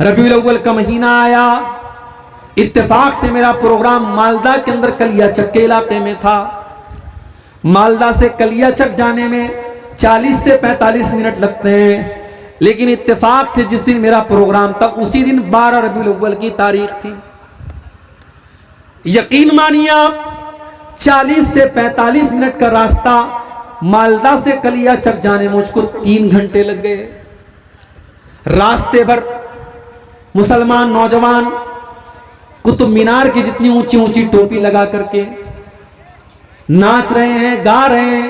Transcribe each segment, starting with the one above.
रबीउल अव्वल का महीना आया, इत्तेफाक से मेरा प्रोग्राम मालदा के अंदर कलियाचक के इलाके में था। मालदा से कलियाचक जाने में 40 से 45 मिनट लगते हैं, लेकिन इत्तेफाक से जिस दिन मेरा प्रोग्राम था उसी दिन 12 रबीउल अव्वल की तारीख थी। यकीन मानिए आप, 40 से 45 मिनट का रास्ता मालदा से कलियाचक जाने में मुझको 3 घंटे लग गए। रास्ते भर मुसलमान नौजवान कुतुब मीनार की जितनी ऊंची ऊंची टोपी लगा करके नाच रहे हैं, गा रहे हैं,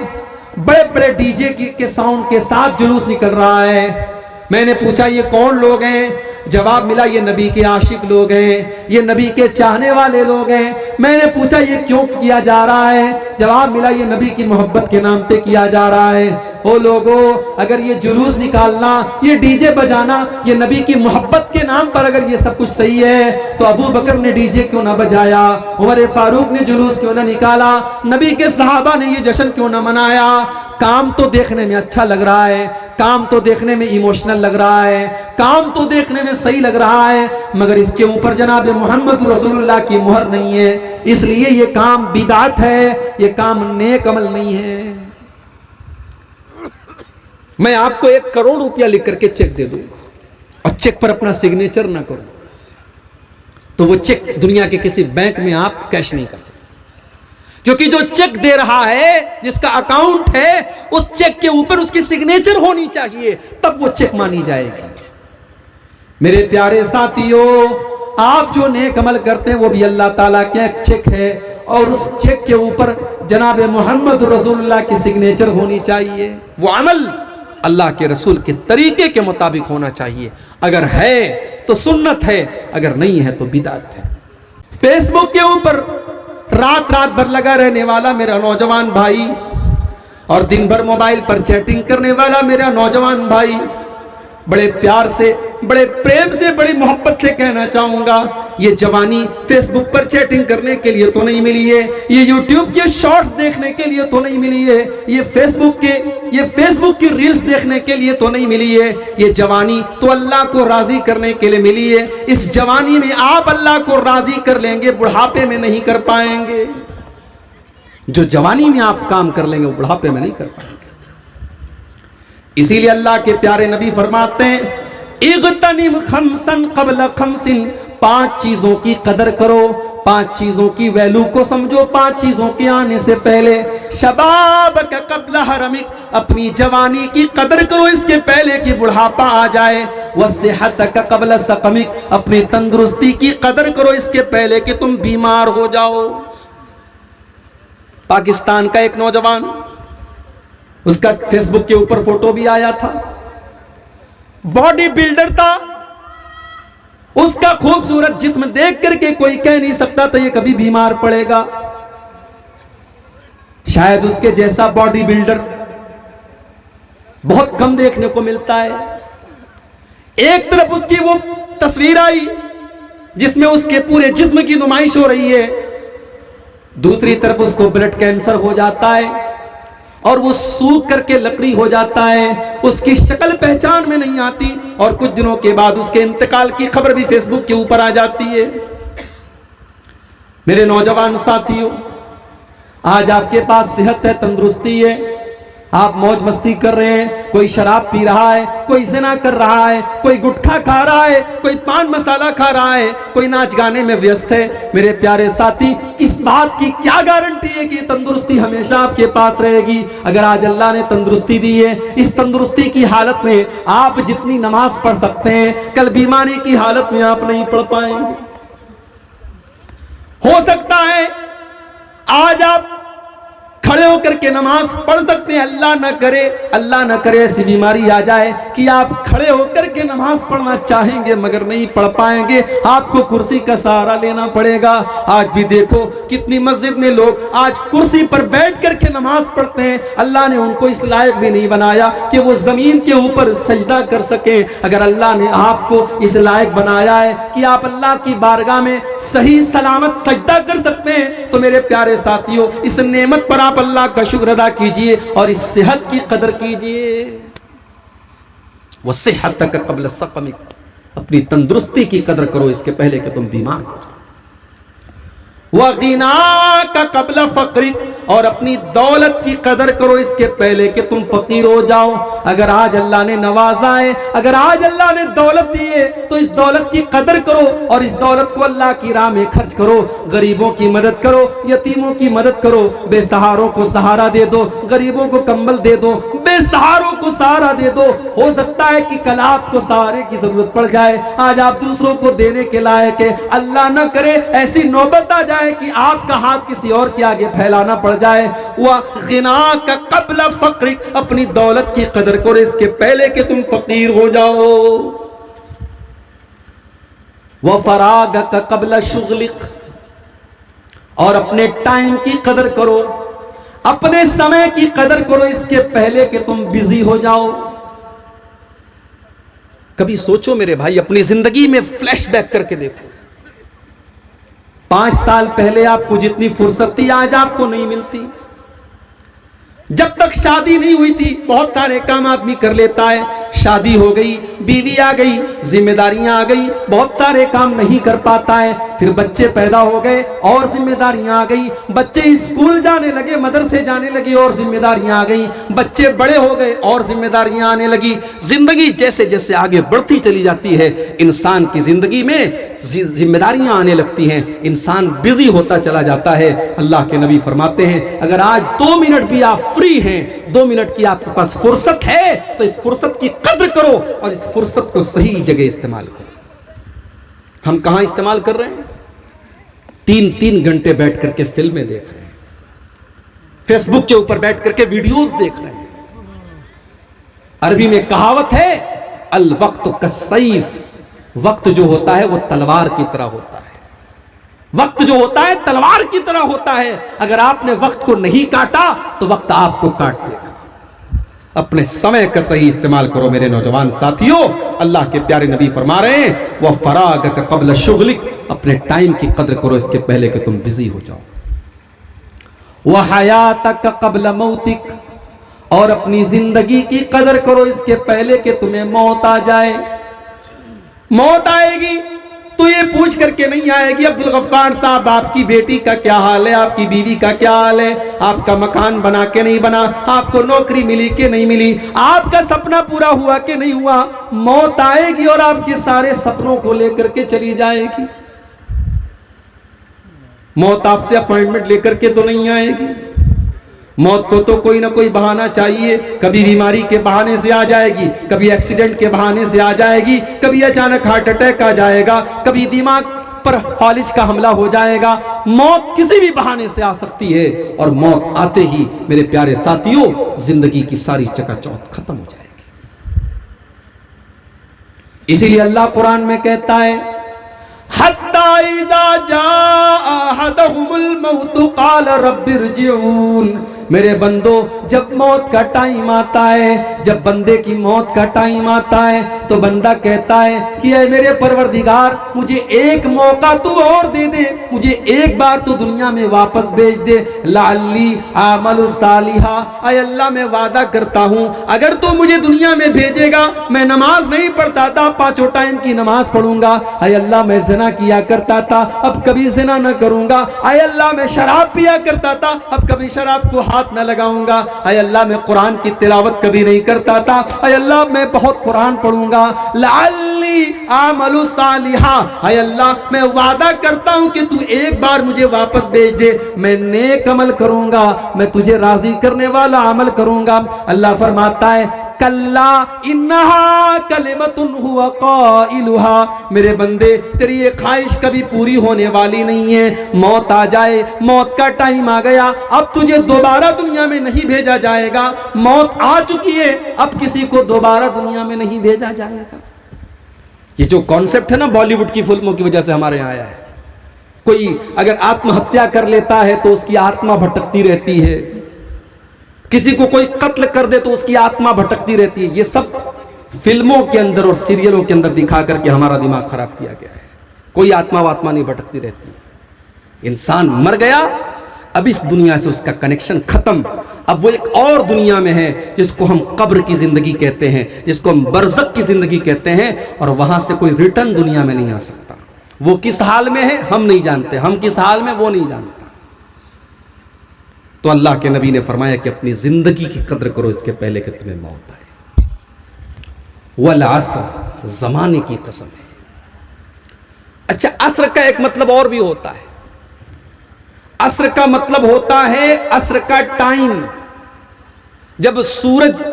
बड़े बड़े डीजे के साउंड के साथ जुलूस निकल रहा है। मैंने पूछा ये कौन लोग हैं? जवाब मिला ये नबी के आशिक लोग हैं, ये नबी के चाहने वाले लोग हैं। मैंने पूछा ये क्यों किया जा रहा है? जवाब मिला ये नबी की मोहब्बत के नाम पे किया जा रहा है। ओ लोगों, अगर ये जुलूस निकालना, ये डीजे बजाना, ये नबी की मोहब्बत के नाम पर अगर ये सब कुछ सही है तो अबू बकर ने डीजे क्यों ना बजाया, उमर फारूक ने जुलूस क्यों ना निकाला, नबी के सहाबा ने ये जश्न क्यों ना मनाया? काम तो देखने में अच्छा लग रहा है, काम तो देखने में इमोशनल लग रहा है, काम तो देखने में सही लग रहा है, मगर इसके ऊपर जनाब मोहम्मद रसूलुल्लाह की मुहर नहीं है, इसलिए ये काम बिदात है, ये काम नेक अमल नहीं है। मैं आपको 1 करोड़ रुपया लिख करके चेक दे दूं और चेक पर अपना सिग्नेचर ना करूं तो वो चेक दुनिया के किसी बैंक में आप कैश नहीं कर सकते, क्योंकि जो चेक दे रहा है, जिसका अकाउंट है, उस चेक के ऊपर उसकी सिग्नेचर होनी चाहिए, तब वो चेक मानी जाएगी। मेरे प्यारे साथियों, आप जो नेक अमल करते हैं वो भी अल्लाह ताला का एक चेक है, और उस चेक के ऊपर जनाब मोहम्मद रसूलुल्लाह की सिग्नेचर होनी चाहिए। वो अमल अल्लाह के रसूल के तरीके के मुताबिक होना चाहिए। अगर है तो सुन्नत है, अगर नहीं है तो बिदात है। फेसबुक के ऊपर रात रात भर लगा रहने वाला मेरा नौजवान भाई और दिन भर मोबाइल पर चैटिंग करने वाला मेरा नौजवान भाई, बड़े प्यार से, बड़े प्रेम से, बड़ी मोहब्बत से कहना चाहूंगा, ये जवानी फेसबुक पर चैटिंग करने के लिए तो नहीं मिली है, ये यूट्यूब के शॉर्ट्स देखने के लिए तो नहीं मिली है, ये फेसबुक की रील्स देखने के लिए तो नहीं मिली है। ये जवानी तो अल्लाह को राजी करने के लिए मिली है। इस जवानी में आप अल्लाह को राजी कर लेंगे, बुढ़ापे में नहीं कर पाएंगे। जो जवानी में आप काम कर लेंगे वो बुढ़ापे में नहीं कर पाएंगे। इसीलिए अल्लाह के प्यारे नबी फरमाते हैं, इग़तनिम खमसन क़ब्ल खमसिन, 5 चीजों की कदर करो, 5 चीजों की वैल्यू को समझो 5 चीजों के आने से पहले। शबाब का क़ब्ल हरमिक, अपनी जवानी की कदर करो इसके पहले कि बुढ़ापा आ जाए। वस्सिहत का क़ब्ल सक़मिक, अपनी तंदुरुस्ती की कदर करो इसके पहले कि तुम बीमार हो जाओ। पाकिस्तान का एक नौजवान, उसका फेसबुक के ऊपर फोटो भी आया था, बॉडी बिल्डर था, उसका खूबसूरत जिस्म देख करके कोई कह नहीं सकता था ये कभी बीमार पड़ेगा। शायद उसके जैसा बॉडी बिल्डर बहुत कम देखने को मिलता है। एक तरफ उसकी वो तस्वीर आई जिसमें उसके पूरे जिस्म की नुमाइश हो रही है, दूसरी तरफ उसको ब्लड कैंसर हो जाता है और वो सूख करके लकड़ी हो जाता है, उसकी शक्ल पहचान में नहीं आती, और कुछ दिनों के बाद उसके इंतकाल की खबर भी फेसबुक के ऊपर आ जाती है। मेरे नौजवान साथियों, आज आपके पास सेहत है, तंदुरुस्ती है, आप मौज मस्ती कर रहे हैं, कोई शराब पी रहा है, कोई ज़िना कर रहा है, कोई गुटखा खा रहा है, कोई पान मसाला खा रहा है, कोई नाच गाने में व्यस्त है। मेरे प्यारे साथी, किस बात की क्या गारंटी है कि तंदुरुस्ती हमेशा आपके पास रहेगी? अगर आज अल्लाह ने तंदुरुस्ती दी है, इस तंदुरुस्ती की हालत में आप जितनी नमाज पढ़ सकते हैं, कल बीमारी की हालत में आप नहीं पढ़ पाएंगे। हो सकता है आज आप खड़े होकर के नमाज पढ़ सकते हैं, अल्लाह ना करे ऐसी बीमारी आ जाए कि आप खड़े होकर के नमाज पढ़ना चाहेंगे मगर नहीं पढ़ पाएंगे, आपको कुर्सी का सहारा लेना पड़ेगा। आज भी देखो कितनी मस्जिद में लोग आज कुर्सी पर बैठ करके नमाज पढ़ते हैं। अल्लाह ने उनको इस लायक भी नहीं बनाया कि वो जमीन के ऊपर सजदा कर सके। अगर अल्लाह ने आपको इस लायक बनाया है कि आप अल्लाह की बारगाह में सही सलामत सजदा कर सकते हैं, तो मेरे प्यारे साथियों, इस नेमत पर आप अल्लाह का शुक्र अदा कीजिए और इस सेहत की कदर कीजिए। वह सेहत तक क़ब्ल सक़मिक, अपनी तंदुरुस्ती की कदर करो इसके पहले कि तुम बीमार हो जाओ। वगिना का कबला फक्रिक, और अपनी दौलत की कदर करो इसके पहले कि तुम फकीर हो जाओ। अगर आज अल्लाह ने नवाजा है, अगर आज अल्लाह ने दौलत दी है, तो इस दौलत की कदर करो और इस दौलत को अल्लाह की राह में खर्च करो। गरीबों की मदद करो, यतीमों की मदद करो, बेसहारों को सहारा दे दो, गरीबों को कंबल दे दो, बेसहारों को सहारा दे दो। हो सकता है कि कल आपको सहारे की जरूरत पड़ जाए, आज आप दूसरों को देने के लायक है। अल्लाह न करे ऐसी नौबत आ जाए कि आपका हाथ किसी और के आगे फैलाना पड़ जाए। वह गिना का कबला फक्र, अपनी दौलत की कदर करो इसके पहले कि तुम फकीर हो जाओ। वह फराग का कबला शुगलिक, और अपने टाइम की कदर करो, अपने समय की कदर करो इसके पहले कि तुम बिजी हो जाओ। कभी सोचो मेरे भाई, अपनी जिंदगी में फ्लैशबैक करके देखो। 5 साल पहले आपको जितनी फुर्सत थी आज आपको नहीं मिलती। जब तक शादी नहीं हुई थी बहुत सारे काम आदमी कर लेता है, शादी हो गई, बीवी आ गई, जिम्मेदारियां आ गई, बहुत सारे काम नहीं कर पाता है। फिर बच्चे पैदा हो गए और जिम्मेदारियां आ गई, बच्चे स्कूल जाने लगे, मदरसे जाने लगे और जिम्मेदारियां आ गई, बच्चे बड़े हो गए और जिम्मेदारियां आने लगी। जिंदगी जैसे जैसे आगे बढ़ती चली जाती है, इंसान की जिंदगी में जिम्मेदारियां आने लगती हैं, इंसान बिजी होता चला जाता है। अल्लाह के नबी फरमाते हैं, अगर आज 2 मिनट भी आप फ्री हैं, 2 मिनट की आपके पास फुर्सत है, तो इस फुर्सत की कद्र करो और इस फुर्सत को सही जगह इस्तेमाल करो। हम कहां इस्तेमाल कर रहे हैं? 3-3 घंटे बैठ करके फिल्में देख रहे हैं, फेसबुक के ऊपर बैठ करके वीडियोस देख रहे हैं। अरबी में कहावत है, अल वक्त कसैफ, वक्त जो होता है वो तलवार की तरह होता है। वक्त जो होता है तलवार की तरह होता है। अगर आपने वक्त को नहीं काटा तो वक्त आपको काट देगा। अपने समय का सही इस्तेमाल करो मेरे नौजवान साथियों। अल्लाह के प्यारे नबी फरमा रहे हैं, वह फराग का कबल शुगलिक, अपने टाइम की कदर करो इसके पहले कि तुम बिजी हो जाओ। वह हयात का कबल मौतिक, और अपनी जिंदगी की कदर करो इसके पहले कि तुम्हें मौत आ जाए। मौत आएगी तो ये पूछ करके नहीं आएगी, अब्दुल गफ्फार साहब आपकी बेटी का क्या हाल है, आपकी बीवी का क्या हाल है, आपका मकान बना के नहीं बना, आपको नौकरी मिली कि नहीं मिली, आपका सपना पूरा हुआ कि नहीं हुआ। मौत आएगी और आपके सारे सपनों को लेकर के चली जाएगी। मौत आपसे अपॉइंटमेंट लेकर के तो नहीं आएगी। मौत को तो कोई ना कोई बहाना चाहिए। कभी बीमारी के बहाने से आ जाएगी, कभी एक्सीडेंट के बहाने से आ जाएगी, कभी अचानक हार्ट अटैक आ जाएगा, कभी दिमाग पर फालिज का हमला हो जाएगा। मौत किसी भी बहाने से आ सकती है और मौत आते ही मेरे प्यारे साथियों जिंदगी की सारी चकाचौंध खत्म हो जाएगी। इसीलिए अल्लाह कुरान में कहता है, हत्ता इज़ा जाअ अहदहुमुल मौत क़ाल रब्बिरजिऊन, मेरे बंदो जब मौत का टाइम आता है, जब बंदे की मौत का टाइम आता है तो बंदा कहता है कि ऐ मेरे परवरदिगार मुझे एक मौका तू और दे दे, मुझे एक बार तू दुनिया में वापस भेज दे। लअल्ली आमलु सालिहा, ऐ अल्लाह मैं वादा करता हूँ अगर तू मुझे दुनिया में भेजेगा, मैं नमाज नहीं पढ़ता था, 5 टाइम की नमाज पढ़ूंगा। ऐ अल्लाह मैं ज़िना किया करता था, अब कभी ज़िना न करूंगा। ऐ अल्लाह मैं शराब पिया करता था, अब कभी शराब को हाथ न लगाऊंगा। ऐ अल्लाह मैं कुरान की तिलावत कभी नहीं करता था, ऐ अल्लाह मैं बहुत कुरान पढ़ूंगा। लअल्ली आमलु सालिहा, ऐ अल्लाह मैं वादा करता हूं कि तू एक बार मुझे वापस भेज दे, मैं नेक अमल करूंगा, मैं तुझे राजी करने वाला अमल करूंगा। अल्लाह फरमाता है, कल्ला इन्नहा कलिमतुन हुवा क़ाइलुहा, मेरे बंदे तेरी ये ख्वाहिश कभी पूरी होने वाली नहीं है। मौत आ जाए, मौत का टाइम आ गया, अब तुझे दोबारा दुनिया में नहीं भेजा जाएगा। मौत आ चुकी है, अब किसी को दोबारा दुनिया में नहीं भेजा जाएगा। ये जो कॉन्सेप्ट है ना बॉलीवुड की फिल्मों की वजह से हमारे यहाँ आया है। कोई अगर आत्महत्या कर लेता है तो उसकी आत्मा भटकती रहती है, किसी को कोई कत्ल कर दे तो उसकी आत्मा भटकती रहती है। ये सब फिल्मों के अंदर और सीरियलों के अंदर दिखा करके हमारा दिमाग खराब किया गया है। कोई आत्मा वात्मा नहीं भटकती रहती। इंसान मर गया, अब इस दुनिया से उसका कनेक्शन खत्म। अब वो एक और दुनिया में है जिसको हम कब्र की जिंदगी कहते हैं, जिसको हम बरज़ख की जिंदगी कहते हैं, और वहां से कोई रिटर्न दुनिया में नहीं आ सकता। वो किस हाल में है हम नहीं जानते, हम किस हाल में वो नहीं जानता। तो अल्लाह के नबी ने फरमाया कि अपनी जिंदगी की कद्र करो इसके पहले कि तुम्हें मौत आए। वल असर, जमाने की कसम है। अच्छा, असर का एक मतलब और भी होता है। असर का मतलब होता है असर का टाइम, जब सूरज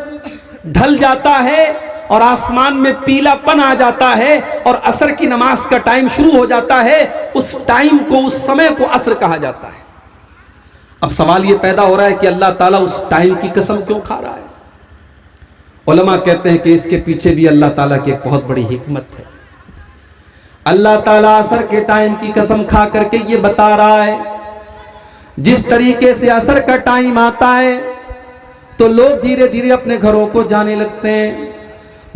ढल जाता है और आसमान में पीलापन आ जाता है और असर की नमाज का टाइम शुरू हो जाता है, उस टाइम को, उस समय को असर कहा जाता है। अब सवाल यह पैदा हो रहा है कि अल्लाह ताला उस टाइम की कसम क्यों खा रहा है? उलमा कहते हैं कि इसके पीछे भी अल्लाह ताला की एक बहुत बड़ी हिकमत है। अल्लाह ताला असर के टाइम की कसम खा करके ये बता रहा है, जिस तरीके से असर का टाइम आता है तो लोग धीरे धीरे अपने घरों को जाने लगते हैं,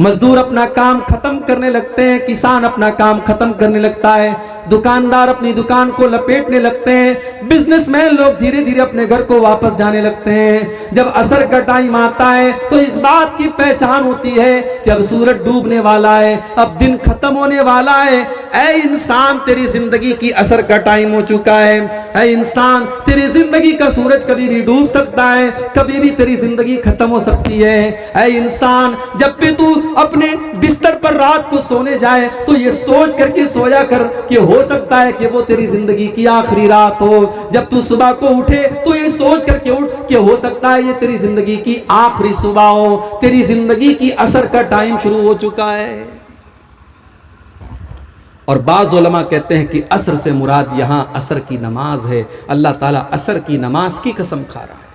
मजदूर अपना काम खत्म करने लगते हैं, किसान अपना काम खत्म करने लगता है, दुकानदार अपनी दुकान को लपेटने लगते हैं, बिजनेसमैन लोग धीरे धीरे अपने घर को वापस जाने लगते हैं। जब असर का टाइम आता है तो इस बात की पहचान होती है जब सूरज डूबने वाला है, अब दिन खत्म होने वाला है। ऐ इंसान, तेरी जिंदगी की असर का टाइम हो चुका है। ऐ इंसान, तेरी जिंदगी का सूरज कभी भी डूब सकता है, कभी भी तेरी जिंदगी खत्म हो सकती है। ऐ इंसान, जब भी तू अपने बिस्तर पर रात को सोने जाए तो ये सोच करके सोया कर कि हो सकता है कि वो तेरी जिंदगी की आखिरी रात हो। जब तू सुबह को उठे तो ये सोच करके उठ कि हो सकता है ये तेरी जिंदगी की आखिरी सुबह हो। तेरी जिंदगी की असर का टाइम शुरू हो चुका है। और बाज़ उलमा कहते हैं कि असर से मुराद यहां असर की नमाज है। अल्लाह ताला असर की नमाज की कसम खा रहा है।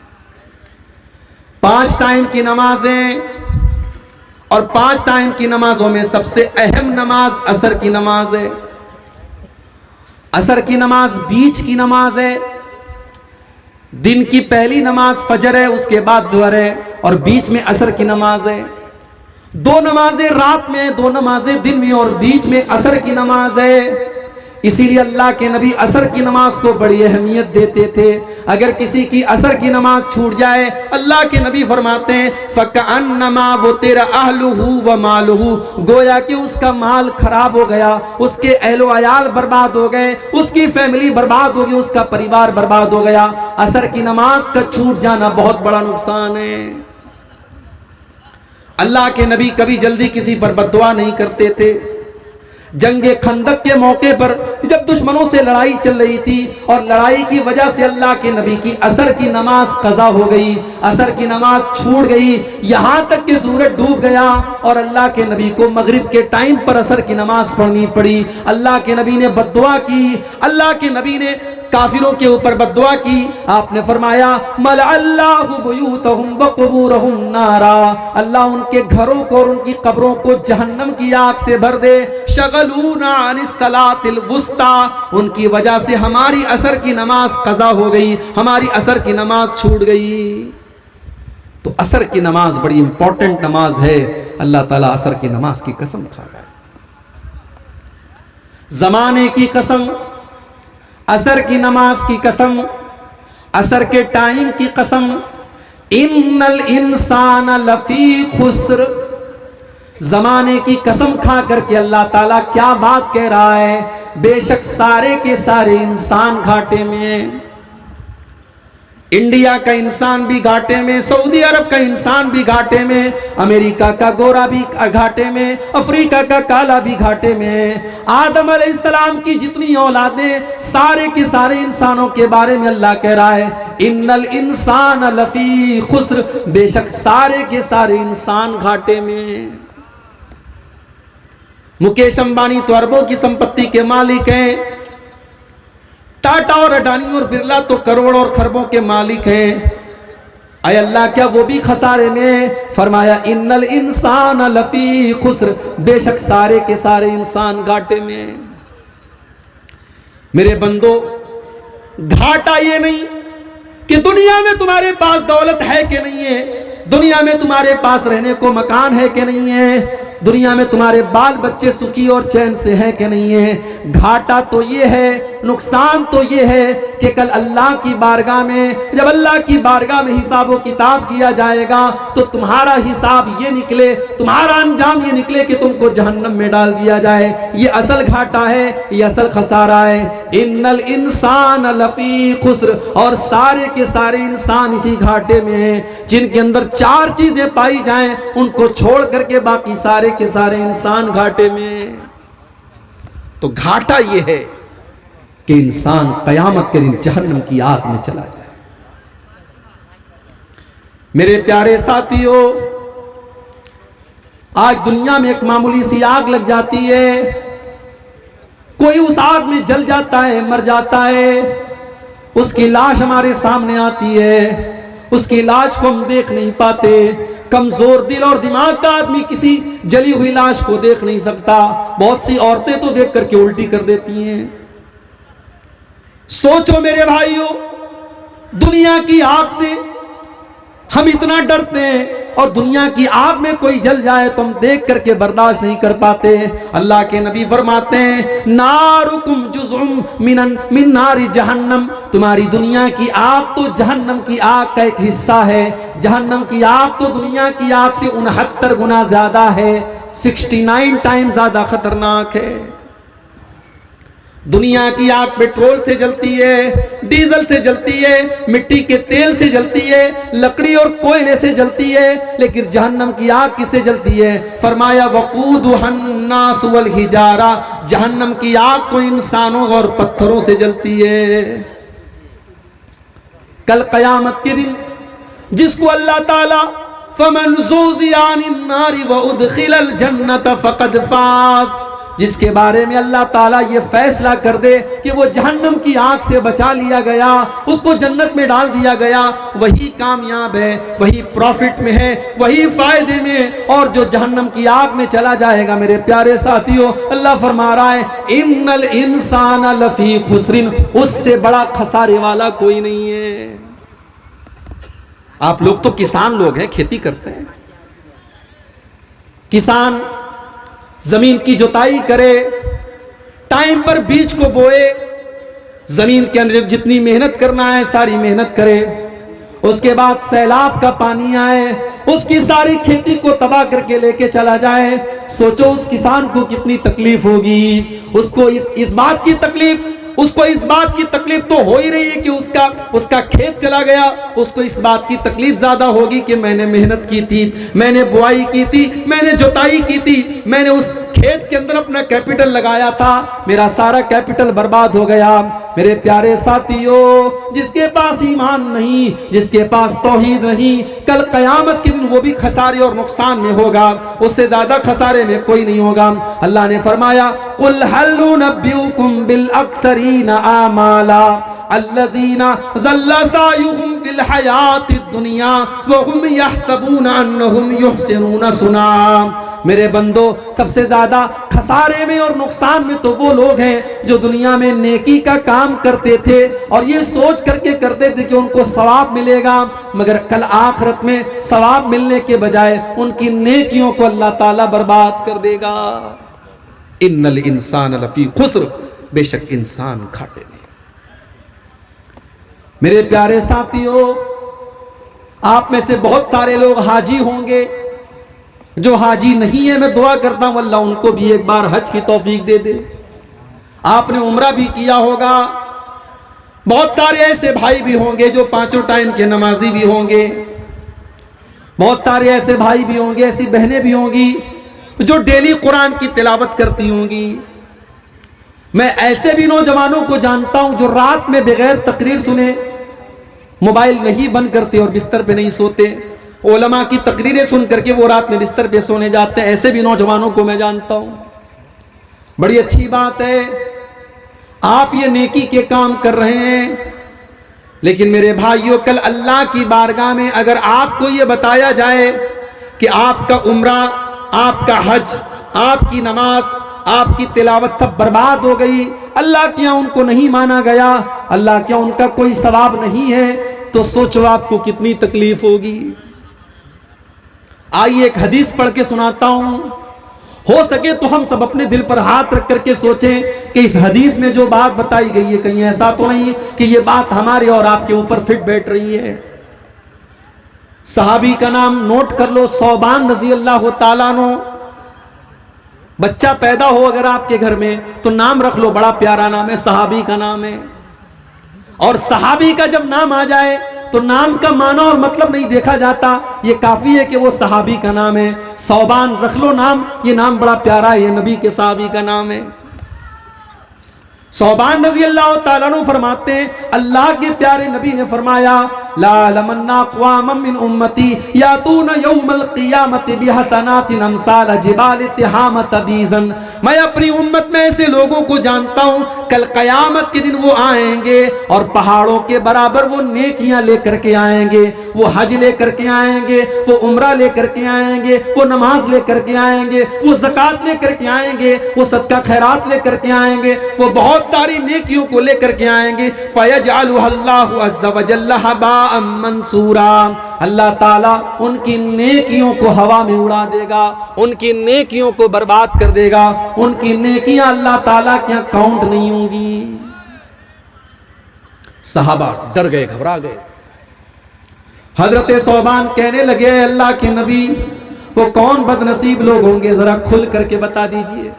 5 टाइम की नमाजें, और 5 टाइम की नमाजों में सबसे अहम नमाज असर की नमाज है। असर की नमाज बीच की नमाज है। दिन की पहली नमाज फजर है, उसके बाद ज़ोहर है, और बीच में असर की नमाज है। 2 नमाजें रात में, 2 नमाजें दिन में, और बीच में असर की नमाज है। इसीलिए अल्लाह के नबी असर की नमाज को बड़ी अहमियत देते थे। अगर किसी की असर की नमाज छूट जाए, अल्लाह के नबी फरमाते हैं फ़कअन्नमा वो तेरा अहलुहु व मालुहु, गोया कि उसका माल खराब हो गया, उसके अहलो अयाल बर्बाद हो गए, उसकी फैमिली बर्बाद हो गई, उसका परिवार बर्बाद हो गया। असर की नमाज का छूट जाना बहुत बड़ा नुकसान है। अल्लाह के नबी कभी जल्दी किसी पर बद्दुआ नहीं करते थे। जंगे खंदक के मौके पर जब दुश्मनों से लड़ाई चल रही थी और लड़ाई की वजह से अल्लाह के नबी की असर की नमाज कज़ा हो गई, असर की नमाज छूट गई, यहां तक कि सूरज डूब गया और अल्लाह के नबी को मगरिब के टाइम पर असर की नमाज पढ़नी पड़ी। अल्लाह के नबी ने बद्दुआ की, अल्लाह के नबी ने काफिरों के ऊपर बद्दुआ की। आपने फरमाया मलअल्लाहु बुयूतहुम व क़ुबूरहुम नारा, अल्लाह उनके घरों को और उनकी कब्रों को जहन्नम की आग से भर दे। शगलूना अनिस सलातिल वुस्ता, उनकी वजह से हमारी असर की नमाज कज़ा हो गई, हमारी असर की नमाज छूट गई। तो असर की नमाज बड़ी इंपॉर्टेंट नमाज है। अल्लाह ताला असर की नमाज की कसम खा रहा है। जमाने की कसम, असर की नमाज की कसम, असर के टाइम की कसम। इन्नल इंसान लफी खुस्र, जमाने की कसम खा करके अल्लाह ताला क्या बात कह रहा है? बेशक सारे के सारे इंसान घाटे में। इंडिया का इंसान भी घाटे में, सऊदी अरब का इंसान भी घाटे में, अमेरिका का गोरा भी घाटे में, अफ्रीका का काला भी घाटे में। आदम अलैहिस्सलाम की जितनी औलादें, सारे के सारे इंसानों के बारे में अल्लाह कह रहा है इन्नल इंसान लफी खुस्र, बेशक सारे के सारे इंसान घाटे में। मुकेश अंबानी तो अरबों की संपत्ति के मालिक हैं, टाटा और अडानी और बिरला तो करोड़ों और खरबों के मालिक हैं। अय अल्लाह, क्या वो भी खसारे में? फरमाया इन्नल इंसान लफी खुस्र, बेशक सारे के सारे इंसान घाटे में। मेरे बंदो, घाटा ये नहीं कि दुनिया में तुम्हारे पास दौलत है कि नहीं है, दुनिया में तुम्हारे पास रहने को मकान है कि नहीं है, दुनिया में तुम्हारे बाल बच्चे सुखी और चैन से हैं कि नहीं है। घाटा तो ये है नुकसान तो ये है कि कल अल्लाह की बारगाह में, जब अल्लाह की बारगाह में हिसाब व किताब किया जाएगा तो तुम्हारा हिसाब ये निकले, तुम्हारा अंजाम ये निकले कि तुमको जहन्नम में डाल दिया जाए। ये असल घाटा है, ये असल खसारा है। इन्नल इंसान लफी खुस्र, और सारे के सारे इंसान इसी घाटे में हैं। जिनके अंदर 4 चीजें पाई जाएं उनको छोड़ करके बाकी सारे के सारे इंसान घाटे में। तो घाटा यह है कि इंसान कयामत के दिन जहन्नम की आग में चला जाए। मेरे प्यारे साथियों, आज दुनिया में एक मामूली सी आग लग जाती है, कोई उस आग में जल जाता है, मर जाता है, उसकी लाश हमारे सामने आती है, उसकी लाश को हम देख नहीं पाते। कमजोर दिल और दिमाग का आदमी किसी जली हुई लाश को देख नहीं सकता। बहुत सी औरतें तो देख करके उल्टी कर देती हैं। सोचो मेरे भाइयों, दुनिया की आग से हम इतना डरते हैं और दुनिया की आग में कोई जल जाए तो हम देख करके बर्दाश्त नहीं कर पाते। अल्लाह के नबी फरमाते हैं, नारुकुम जुज़उम मिन नारी जहन्नम, तुम्हारी दुनिया की आग तो जहन्नम की आग का एक हिस्सा है। जहन्नम की आग तो दुनिया की आग से 69 गुना ज्यादा है, 69 टाइम ज्यादा खतरनाक है। दुनिया की आग पेट्रोल से जलती है, डीजल से जलती है, मिट्टी के तेल से जलती है, लकड़ी और कोयले से जलती है, लेकिन जहन्नम की आग किससे जलती है? फरमाया वक़ूदुहन्नास वल हिजारा, जहन्नम की आग तो इंसानों और पत्थरों से जलती है। कल क़यामत के दिन जिसको अल्लाह ताला फमन ज़ुज़िया अनिन नारि व उदखिलल जन्नत फ़क़द फ़ाज़, जिसके बारे में अल्लाह ताला ये फैसला कर दे कि वो जहन्नम की आग से बचा लिया गया, उसको जन्नत में डाल दिया गया, वही कामयाब है, वही प्रॉफिट में है, वही फायदे में। और जो जहन्नम की आग में चला जाएगा, मेरे प्यारे साथियों, अल्लाह फरमा रहा है इन्नल इंसान लफी खुसरिन, उससे बड़ा खसारे वाला कोई नहीं है। आप लोग तो किसान लोग हैं, खेती करते हैं। किसान जमीन की जुताई करे, टाइम पर बीज को बोए, जमीन के अंदर जितनी मेहनत करना है सारी मेहनत करे, उसके बाद सैलाब का पानी आए, उसकी सारी खेती को तबाह करके लेके चला जाए। सोचो उस किसान को कितनी तकलीफ होगी। उसको इस बात की तकलीफ, उसको इस बात की तकलीफ तो हो ही रही है कि उसका खेत चला गया। उसको इस बात की तकलीफ ज्यादा होगी कि मैंने मेहनत की थी, मैंने बुआई की थी, मैंने जुताई की थी, मैंने उस खेत के अंदर अपना कैपिटल लगाया था, मेरा सारा कैपिटल बर्बाद हो गया। मेरे प्यारे साथियों, जिसके पास ईमान नहीं, जिसके पास तौहीद नहीं, कल कयामत के दिन वो भी खसारे और नुकसान में होगा, उससे ज्यादा खसारे में कोई नहीं होगा। अल्लाह ने फरमाया कुल हल नुनब्बिउकुम बिल अक्सरीना आमाला अल्लज़ीना ज़ल्ला सायुहुम फिल हयातिद दुनिया व हुम यहसबूना अन्नहुम युहसिनूना सुना। मेरे बंदो, सबसे ज्यादा खसारे में और नुकसान में तो वो लोग हैं जो दुनिया में नेकी का काम करते थे और ये सोच करके करते थे कि उनको सवाब मिलेगा, मगर कल आखिरत में सवाब मिलने के बजाय उनकी नेकियों को अल्लाह ताला बर्बाद कर देगा। इन्नल इंसान लफी खुस्र, बेशक इंसान घाटे में। मेरे प्यारे साथियों, आप में से बहुत सारे लोग हाजी होंगे, जो हाजी नहीं है मैं दुआ करता हूं अल्लाह उनको भी एक बार हज की तौफीक दे दे। आपने उम्रा भी किया होगा, बहुत सारे ऐसे भाई भी होंगे जो 5 टाइम के नमाजी भी होंगे, बहुत सारे ऐसे भाई भी होंगे, ऐसी बहनें भी होंगी जो डेली कुरान की तिलावत करती होंगी। मैं ऐसे भी नौजवानों को जानता हूं जो रात में बगैर तकरीर सुने मोबाइल नहीं बंद करते और बिस्तर पे नहीं सोते। उलमा की तकरीरें सुन करके वो रात में बिस्तर पे सोने जाते हैं। ऐसे भी नौजवानों को मैं जानता हूं। बड़ी अच्छी बात है, आप ये नेकी के काम कर रहे हैं, लेकिन मेरे भाइयों, कल अल्लाह की बारगाह में अगर आपको ये बताया जाए कि आपका उम्रा, आपका हज, आपकी नमाज, आपकी तिलावत सब बर्बाद हो गई, अल्लाह के यहाँ उनको नहीं माना गया, अल्लाह के यहाँ उनका कोई सवाब नहीं है, तो सोचो आपको कितनी तकलीफ होगी। आइए एक हदीस पढ़ के सुनाता हूं। हो सके तो हम सब अपने दिल पर हाथ रख करके सोचें कि इस हदीस में जो बात बताई गई है कहीं ऐसा तो नहीं कि ये बात हमारे और आपके ऊपर फिट बैठ रही है। सहाबी का नाम नोट कर लो, सौबान रजी अल्लाह ताला अन्हु। बच्चा पैदा हो अगर आपके घर में तो नाम रख लो, बड़ा प्यारा नाम है, सहाबी का नाम है। और सहाबी का जब नाम आ जाए तो नाम का माना और मतलब नहीं देखा जाता, ये काफी है कि वो सहाबी का नाम है। सौबान रख लो नाम, ये नाम बड़ा प्यारा है, ये नबी के सहाबी का नाम है। सौबान रज़ी अल्लाह ताला अन्हु फरमाते हैं अल्लाह के प्यारे नबी ने फरमाया ला लमन्ना क़वामम मिन उम्मती यातूना यौमल क़ियामति बिहसनातिन अमसाल जिबाल तिहामत बीज़न। मैं अपनी उम्मत में ऐसे लोगों को जानता हूँ कल क़यामत के दिन वो आएंगे और पहाड़ों के बराबर वो नेकियां लेकर के आएंगे, वो हज लेकर के आएंगे, वो उम्रा लेकर के आएंगे, वो नमाज लेकर के आएंगे, वो ज़कात लेकर के आएंगे, वो सदका खैरात लेकर के आएंगे, वो बहुत सारी नेकियों को लेकर के आएंगे। फयजअलुहल्लाहु अज़्ज़ा व जल्ला हबाअम मंसूरा। अल्लाह ताला उनकी नेकियों को हवा में उड़ा देगा, उनकी नेकियों को बर्बाद कर देगा, उनकी नेकियां अल्लाह ताला क्या काउंट नहीं होगी। सहाबा डर गए, घबरा गए। हजरत सौबान कहने लगे अल्लाह के नबी वो कौन बदनसीब लोग होंगे, जरा खुल करके बता दीजिए।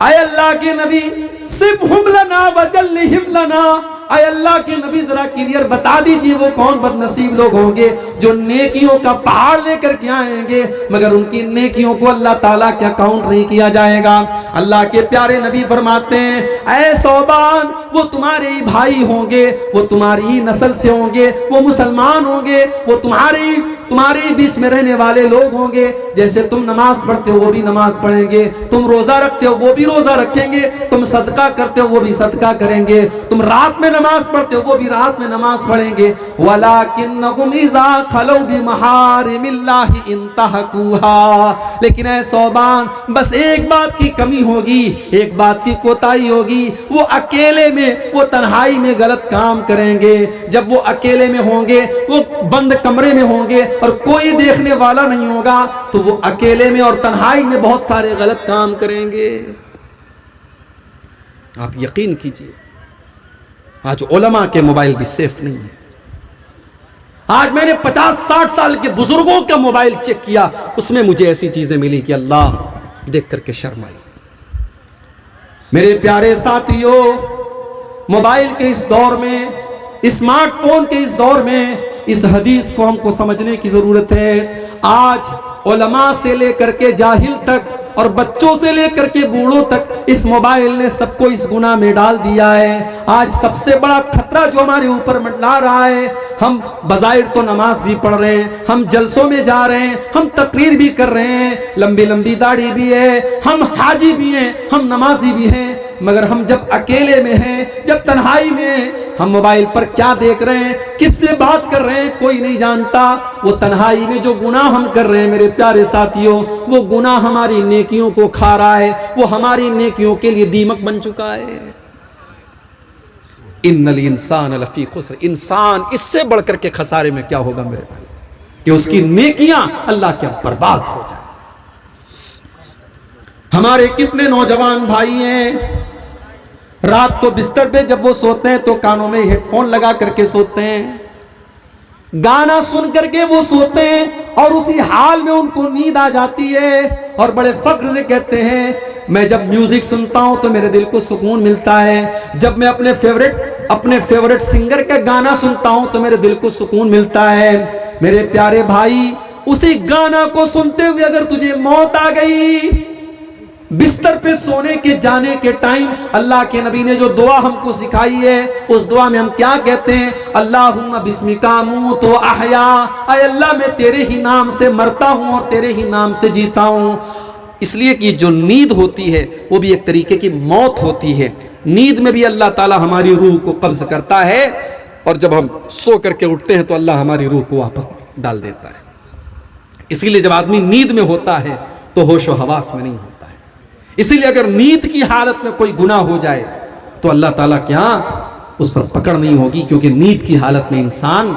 आए अल्लाह के नबी सिर्फ हम लना वजल्लिहिम लना, आए अल्लाह के नबी जरा क्लियर बता दीजिए वो कौन बदनसीब लोग होंगे जो नेकियों का पहाड़ लेकर के आएंगे मगर उनकी नेकियों को अल्लाह ताला क्या काउंट नहीं किया जाएगा। अल्लाह के प्यारे नबी फरमाते हैं ऐ सौबान वो तुम्हारे ही भाई होंगे, वो तुम्हारी ही नस्ल से होंगे, वो मुसलमान होंगे, वो तुम्हारे बीच में रहने वाले लोग होंगे। जैसे तुम नमाज पढ़ते हो वो भी नमाज पढ़ेंगे, तुम रोजा रखते हो वो भी रोजा रखेंगे, तुम सदका करते हो वो भी सदका करेंगे, तुम रात में नमाज पढ़ते हो वो भी रात में नमाज पढ़ेंगे। वलाकिन्नहुम इज़ा खलौ बिमहारिमिल्लाहि इंतहकुहा। लेकिन ऐ सौबान बस एक बात की कमी होगी, एक बात की कोताही होगी, वो अकेले में वो तन्हाई में गलत काम करेंगे। जब वो अकेले में होंगे, वो बंद कमरे में होंगे और कोई देखने वाला नहीं होगा तो वो अकेले में और तन्हाई में बहुत सारे गलत काम करेंगे। आप यकीन कीजिए आज उलमा के मोबाइल भी सेफ नहीं है। आज मैंने 50-60 साल के बुजुर्गों का मोबाइल चेक किया, उसमें मुझे ऐसी चीजें मिली कि अल्लाह देख करके शर्म आई। मेरे प्यारे साथियों मोबाइल के इस दौर में, स्मार्टफोन के इस दौर में इस हदीस को हमको समझने की जरूरत है। आज उलमा से लेकर के जाहिल तक और बच्चों से लेकर के बूढ़ों तक इस मोबाइल ने सबको इस गुनाह में डाल दिया है। आज सबसे बड़ा खतरा जो हमारे ऊपर मंडरा रहा है, हम बज़ाहिर तो नमाज भी पढ़ रहे हैं, हम जलसों में जा रहे हैं, हम तकरीर भी कर रहे हैं, लंबी लंबी दाढ़ी भी है, हम हाजी भी हैं, हम नमाजी भी हैं, मगर हम जब अकेले में हैं, जब तन्हाई में हैं, हम मोबाइल पर क्या देख रहे हैं, किससे बात कर रहे हैं कोई नहीं जानता। वो तन्हाई में जो गुनाह हम कर रहे हैं मेरे प्यारे साथियों, वो गुनाह हमारी नेकियों को खा रहा है, वो हमारी नेकियों के लिए दीमक बन चुका है। इन्नल इंसान लफी खुस्र, इंसान इससे बढ़कर के खसारे में क्या होगा मेरे भाई कि उसकी नेकियां अल्लाह के बर्बाद हो जाए। हमारे कितने नौजवान भाई हैं रात को बिस्तर पे जब वो सोते हैं तो कानों में हेडफोन लगा करके सोते हैं, गाना सुन करके वो सोते हैं और उसी हाल में उनको नींद आ जाती है और बड़े फख्र से कहते हैं मैं जब म्यूजिक सुनता हूं तो मेरे दिल को सुकून मिलता है, जब मैं अपने फेवरेट सिंगर का गाना सुनता हूं तो मेरे दिल को सुकून मिलता है। मेरे प्यारे भाई उसी गाना को सुनते हुए अगर तुझे मौत आ गई, बिस्तर पे सोने के जाने के टाइम अल्लाह के नबी ने जो दुआ हमको सिखाई है उस दुआ में हम क्या कहते हैं, अल्लाहुम्मा बिस्मिका अमूतु व अहया, ऐ अल्लाह मैं तेरे ही नाम से मरता हूँ और तेरे ही नाम से जीता हूँ। इसलिए कि जो नींद होती है वो भी एक तरीके की मौत होती है। नींद में भी अल्लाह ताला हमारी रूह को कब्ज करता है और जब हम सो करके उठते हैं तो अल्लाह हमारी रूह को वापस डाल देता है। इसीलिए जब आदमी नींद में होता है तो होशो हवास में नहीं होता। इसीलिए अगर नींद की हालत में कोई गुनाह हो जाए तो अल्लाह ताला क्या उस पर पकड़ नहीं होगी, क्योंकि नींद की हालत में इंसान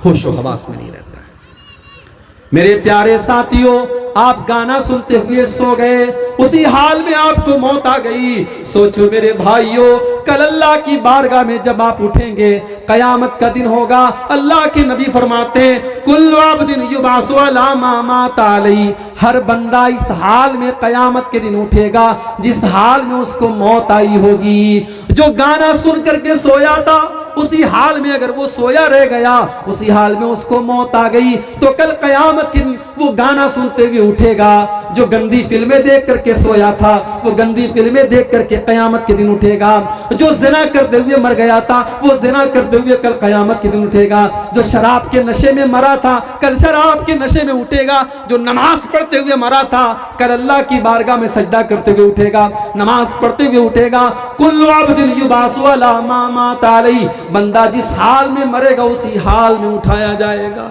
होशो हवास में नहीं रहता है। मेरे प्यारे साथियों, आप गाना सुनते हुए सो गए, उसी हाल में आपको मौत आ गई। सोचो मेरे भाइयों, कल अल्लाह की बारगाह में जब आप उठेंगे, कयामत का दिन होगा। अल्लाह के नबी फरमाते हैं, कुल्लु अब्दिन युबासु अला मा माता अलैहि, हर बंदा इस हाल में कयामत के दिन उठेगा जिस हाल में उसको मौत आई होगी। जो गाना सुन करके सोया था, उसी हाल में अगर वो सोया रह गया, उसी हाल में उसको मौत आ गई, तो कल कयामत के दिन वो गाना सुनते हुए उठेगा। जो गंदी फिल्में देख करके सोया था, वो गंदी फिल्में देख करके कयामत के दिन उठेगा। जो जिना करते हुए मर गया था, वो जिना करते हुए कल कयामत के दिन उठेगा। जो शराब के नशे में मरा था, कल शराब के नशे में उठेगा। जो नमाज पढ़ते हुए मरा था, कल अल्लाह की बारगाह में सजदा करते हुए उठेगा, नमाज पढ़ते हुए उठेगा। कुल्लु अब्दिन युबासु अला मा माता अलैहि, बंदा जिस हाल में मरेगा उसी हाल में उठाया जाएगा।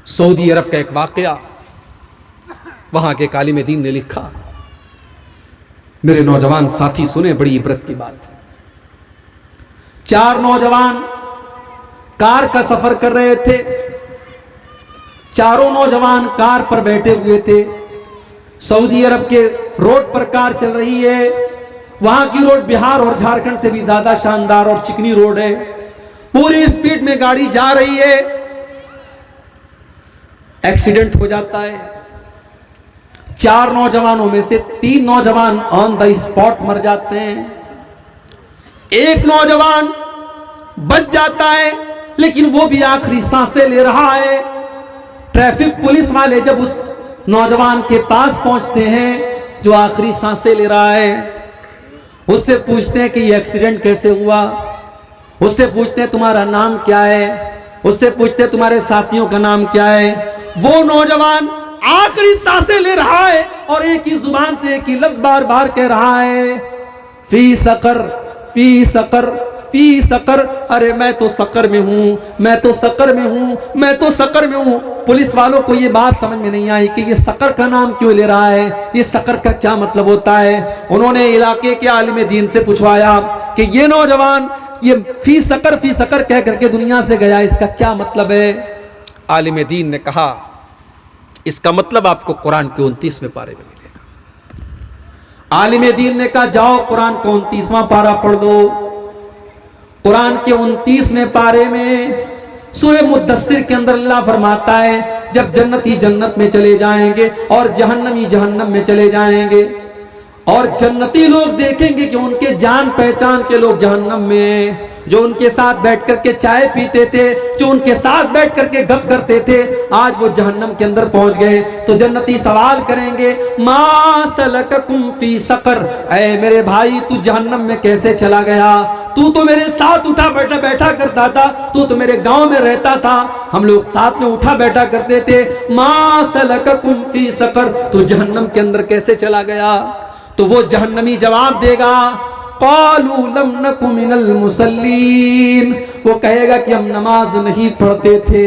सऊदी अरब का एक वाकया, वहां के कालिम दीन ने लिखा, मेरे नौजवान साथी सुने, बड़ी इबरत की बात है। 4 नौजवान कार का सफर कर रहे थे। चारों नौजवान कार पर बैठे हुए थे। सऊदी अरब के रोड पर कार चल रही है। वहां की रोड बिहार और झारखंड से भी ज्यादा शानदार और चिकनी रोड है। पूरी स्पीड में गाड़ी जा रही है। एक्सीडेंट हो जाता है। 4 नौजवानों में से 3 नौजवान ऑन द स्पॉट मर जाते हैं। एक नौजवान बच जाता है, लेकिन वो भी आखिरी सांसें ले रहा है। ट्रैफिक पुलिस वाले जब उस नौजवान के पास पहुंचते हैं जो आखिरी सांसें ले रहा है, उससे पूछते हैं कि ये एक्सीडेंट कैसे हुआ। उससे पूछते हैं तुम्हारा नाम क्या है। उससे पूछते हैं तुम्हारे साथियों का नाम क्या है। वो नौजवान आखिरी सांसें ले रहा है और एक ही जुबान से एक ही लफ्ज बार बार कह रहा है, फी सकर, फी सकर, फी सकर। अरे मैं तो सकर में हूं, मैं तो सकर में हूं, मैं तो सकर में हूं। पुलिस वालों को ये बात समझ में नहीं आई कि ये सकर का नाम क्यों ले रहा है, ये सकर का क्या मतलब होता है। उन्होंने इलाके के आलिम दीन से पूछवाया कि ये नौजवान ये फी सकर कह करके दुनिया से गया, इसका क्या मतलब है। आलिम दीन ने कहा, इसका मतलब आपको कुरान के 29वें पारे में मिलेगा। आलिम दीन ने कहा, जाओ कुरान का 29वां पारा पढ़ लो। कुरान के 29वें पारे में सूरह मुद्दस्सिर के अंदर अल्लाह फरमाता है, जब जन्नती जन्नत में चले जाएंगे और जहन्नमी जहन्नम में चले जाएंगे, और जन्नती लोग देखेंगे कि उनके जान पहचान के लोग जहन्नम में, जो उनके साथ बैठ करके चाय पीते थे, जो उनके साथ बैठ करके गप करते थे, आज वो जहन्नम के अंदर पहुंच गए। तो जन्नती सवाल करेंगे, मा सलककुम फी सकर, ऐ मेरे भाई तू जहन्नम में कैसे चला गया। तू तो मेरे साथ उठा बैठा करता था, तू तो मेरे गांव में रहता था, हम लोग साथ में उठा बैठा करते थे। मा सलककुम फी सकर, तू जहन्नम के अंदर कैसे चला गया। तो वो जहन्नमी जवाब देगा, क़ालू लम नकु मिनल मुसल्लीन, वो कहेगा कि हम नमाज नहीं पढ़ते थे।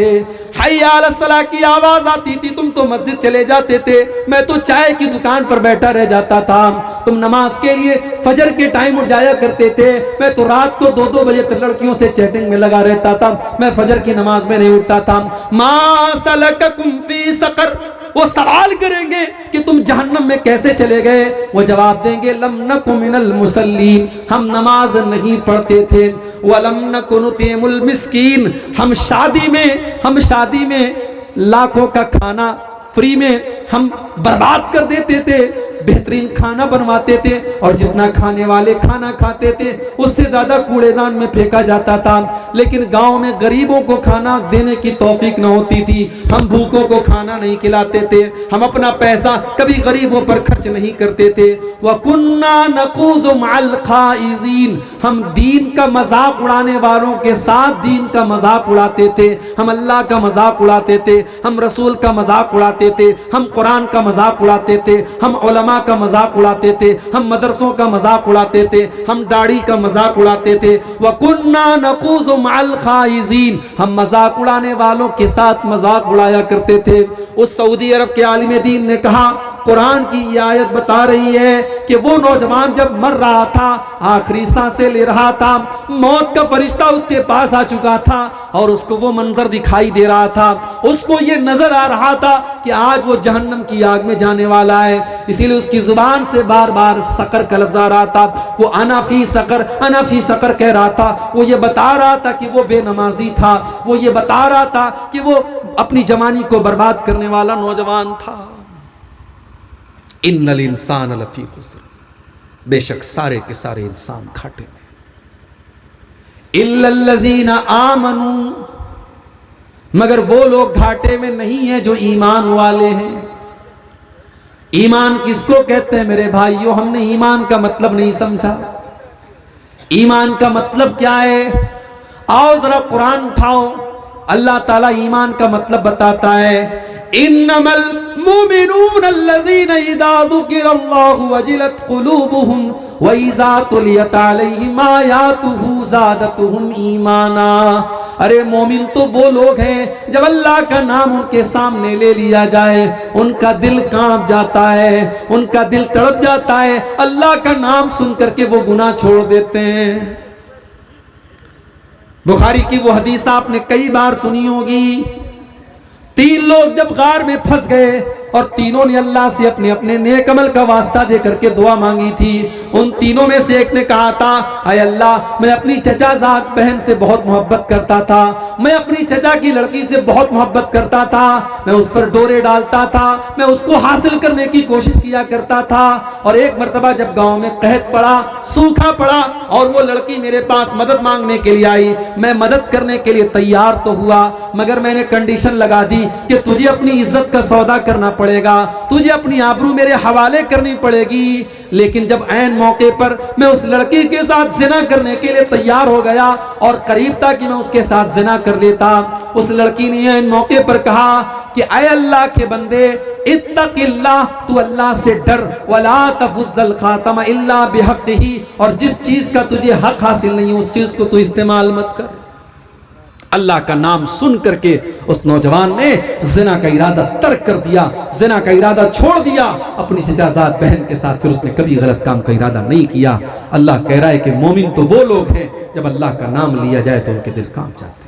हय्या अलस सलाह की आवाज आती थी, तुम तो मस्जिद चले जाते थे, मैं तो चाय की दुकान पर बैठा रह जाता था। तुम नमाज के लिए फजर के टाइम उठ जाया करते थे, मैं तो रात को 2-2 बजे तक लड़कियों से चैटिंग में लगा रहता था, मैं फजर की नमाज में नहीं उठता था। मा सलककुम फी सकर, वो सवाल करेंगे कि तुम जहन्नम में कैसे चले गए। वो जवाब देंगे, लम नकु मिनल मुसल्लीन, हम नमाज नहीं पढ़ते थे। वलम नकु नुतिमुल मिस्कीन, हम शादी में लाखों का खाना फ्री में हम बर्बाद कर देते थे, बेहतरीन खाना बनवाते थे, और जितना खाने वाले खाना खाते थे उससे ज्यादा कूड़ेदान में फेंका जाता था। लेकिन गांव में गरीबों को खाना देने की तौफीक न होती थी, हम भूखों को खाना नहीं खिलाते थे, हम अपना पैसा कभी गरीबों पर खर्च नहीं करते थे। वकुन्ना नकूज़ु मअल खाइज़ीन, हम दीन का मजाक उड़ाने वालों के साथ दीन का मजाक उड़ाते थे, हम अल्लाह का मजाक उड़ाते थे, हम रसूल का मजाक उड़ाते थे, हम कुरान का मजाक उड़ाते थे, हम उलमा का मजाक उड़ाते थे, हम मदरसों का मजाक उड़ाते थे, हम दाढ़ी का मजाक उड़ाते थे। वकुन्ना नकूज़ु मअल खाइज़ीन, हम मजाक उड़ाने वालों के साथ मजाक उड़ाया करते थे। उस सऊदी अरब के आलिम दीन ने कहा, कुरान की ये आयत बता रही है कि वो नौजवान जब मर रहा था, आखिरी सांसें ले रहा था, मौत का फरिश्ता उसके पास आ चुका था और उसको वो मंजर दिखाई दे रहा था, उसको ये नजर आ रहा था कि आज वो जहन्नम की आग में जाने वाला है। इसीलिए उसकी जुबान से बार बार सकर का लफ्ज आ रहा था। वो अनाफी सकर कह रहा था। वो ये बता रहा था कि वो बेनमाजी था। वो ये बता रहा था कि वो अपनी जवानी को बर्बाद करने वाला नौजवान था। इन्नल इंसान लफी खुस्र, बेशक सारे के सारे इंसान घाटे में, इल्लल्लज़ीना आमनू, मगर वो लोग घाटे में नहीं है जो ईमान वाले हैं। ईमान किसको कहते हैं मेरे भाइयों? हमने ईमान का मतलब नहीं समझा। ईमान का मतलब क्या है? आओ जरा कुरान उठाओ, अल्लाह ताला ईमान का मतलब बताता है। इन्नमल मुमिनून अल्लज़ीना इज़ा ज़ुकिरल्लाहु वजिलत क़ुलूबुहुम व इज़ा तुलियत अलैहिम आयातुहु ज़ादतुहुम ईमाना। अरे मोमिन तो वो लोग हैं जब अल्लाह का नाम उनके सामने ले लिया जाए उनका दिल कांप जाता है, उनका दिल तड़प जाता है, अल्लाह का नाम सुन करके वो गुनाह छोड़ देते हैं। बुखारी की वो हदीस आपने कई बार सुनी होगी। 3 लोग जब गार में फंस गए और तीनों ने अल्लाह से अपने अपने नेक अमल का वास्ता दे करके दुआ मांगी थी। उन तीनों में से एक ने कहा था, अय अल्लाह, मैं अपनी चचाजाद बहन से बहुत मोहब्बत करता था, मैं अपनी चचा की लड़की से बहुत मोहब्बत करता था, मैं उस पर डोरे डालता था, मैं उसको हासिल करने की कोशिश किया करता था। और एक मर्तबा जब गांव में कहत पड़ा, सूखा पड़ा और वो लड़की मेरे पास मदद मांगने के लिए आई, मैं मदद करने के लिए तैयार तो हुआ, मगर मैंने कंडीशन लगा दी कि तुझे अपनी इज्जत का सौदा करना पड़ेगा, तुझे अपनी आबरू मेरे हवाले करनी पड़ेगी। लेकिन जब ऐन मौके पर मैं उस लड़की के साथ जिना करने के लिए तैयार हो गया और करीब था कि मैं उसके साथ जिना कर लेता, उस लड़की ने ऐन मौके पर कहा कि ऐ अल्लाह के बंदे, इत्तकिल्लाह, तू अल्लाह से डर, वला तफुज़्ज़ल खातम इल्ला बिहक़्क़िही, और जिस चीज का तुझे हक हासिल नहीं उस चीज को तू इस्तेमाल मत कर। अल्लाह का नाम सुन करके उस नौजवान ने जिना का इरादा तर्क कर दिया, जिना का इरादा छोड़ दिया अपनी चचाजाद बहन के साथ। फिर उसने कभी गलत काम का इरादा नहीं किया। अल्लाह कह रहा है कि मोमिन तो वो लोग हैं जब अल्लाह का नाम लिया जाए तो उनके दिल कांप जाते हैं।